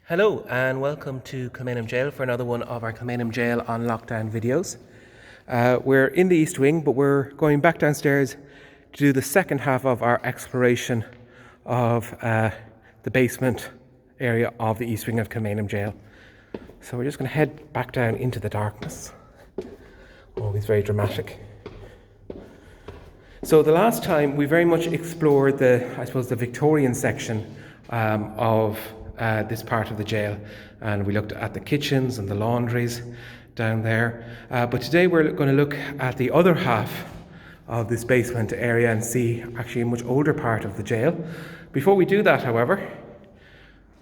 Hello and welcome to Kilmainham Jail for another one of our Kilmainham Jail on lockdown videos. We're in the East Wing, but we're going back downstairs to do the second half of our exploration of the basement area of the East Wing of Kilmainham Jail. So we're just going to head back down into the darkness. Always very dramatic. So the last time we very much explored the Victorian section of this part of the jail, and we looked at the kitchens and the laundries down there. But today we're going to look at the other half of this basement area and see actually a much older part of the jail. Before we do that, however,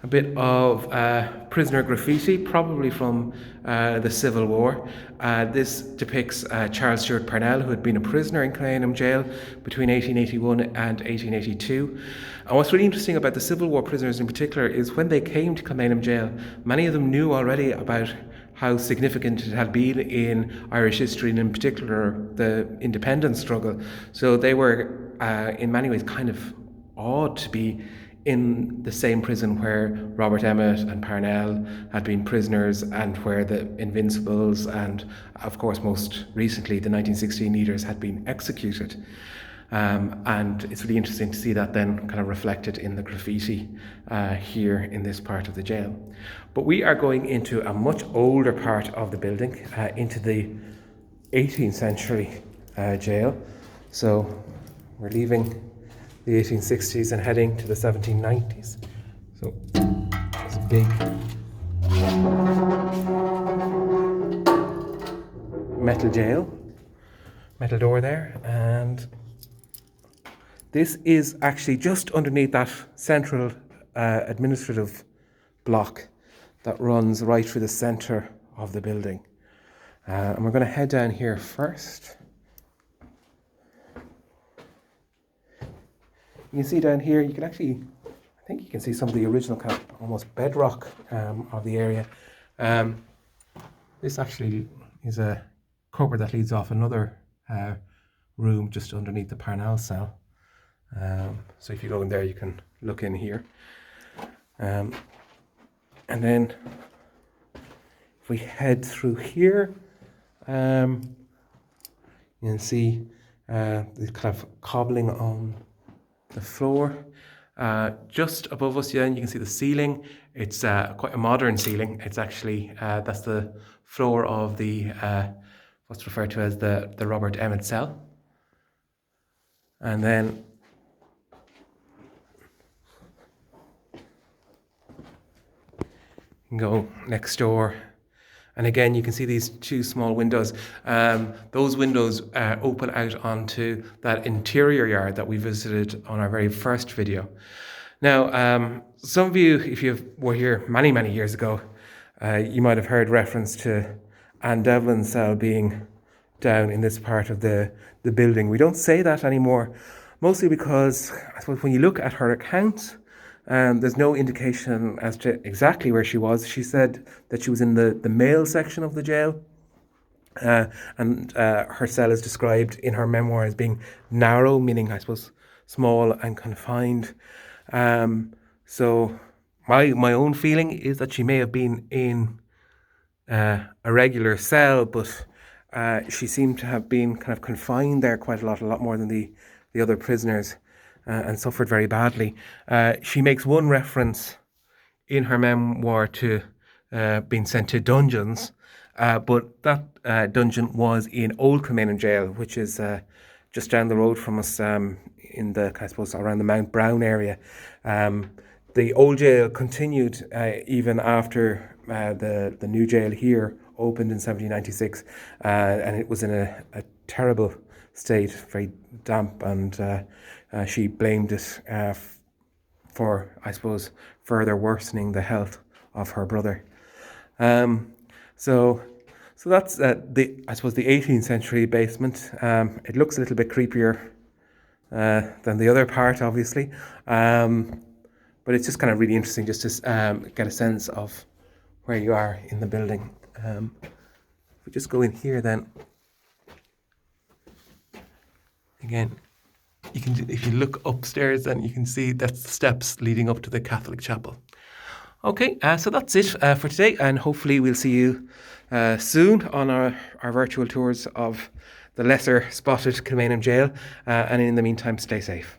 a bit of prisoner graffiti, probably from the Civil War. This depicts Charles Stewart Parnell, who had been a prisoner in Kilmainham Jail between 1881 and 1882. And what's really interesting about the Civil War prisoners in particular is when they came to Kilmainham Jail, many of them knew already about how significant it had been in Irish history, and in particular the independence struggle. So they were in many ways kind of awed to be in the same prison where Robert Emmet and Parnell had been prisoners, and where the Invincibles and, of course, most recently, the 1916 leaders had been executed. And it's really interesting to see that then kind of reflected in the graffiti here in this part of the jail. But we are going into a much older part of the building, into the 18th century jail. So we're leaving the 1860s and heading to the 1790s. So there's a big metal jail, metal door there, and this is actually just underneath that central administrative block that runs right through the centre of the building. And we're going to head down here first. You can see down here, you can actually, I think you can see some of the original kind of almost bedrock of the area. This actually is a cupboard that leads off another room just underneath the Parnell cell. So if you go in there, you can look in here. And then if we head through here, you can see the kind of cobbling on the floor. Just above us, yeah, you can see the ceiling. It's quite a modern ceiling. It's actually, that's the floor of the, what's referred to as the Robert Emmet cell. And then you can go next door. And again, you can see these two small windows. Those windows open out onto that interior yard that we visited on our very first video. Now, some of you, if you were here many, many years ago, you might have heard reference to Anne Devlin's cell being down in this part of the building. We don't say that anymore, mostly because I suppose when you look at her account, there's no indication as to exactly where she was. She said that she was in the male section of the jail, and her cell is described in her memoir as being narrow, meaning, I suppose, small and confined. So my own feeling is that she may have been in a regular cell, but she seemed to have been kind of confined there quite a lot more than the other prisoners. And suffered very badly. She makes one reference in her memoir to being sent to dungeons, but that dungeon was in Old Kilmainham Jail, which is just down the road from us, in the, I suppose, around the Mount Brown area. The old jail continued even after the new jail here opened in 1796, and it was in a terrible state, very damp, and she blamed it for, I suppose, further worsening the health of her brother. So that's the 18th century basement. It looks a little bit creepier than the other part, obviously, but it's just kind of really interesting just to get a sense of where you are in the building. If we just go in here, then again, if you look upstairs, then you can see that's the steps leading up to the Catholic chapel. Okay, so that's it for today, and hopefully we'll see you soon on our virtual tours of the lesser spotted Kilmainham jail. And in the meantime, stay safe.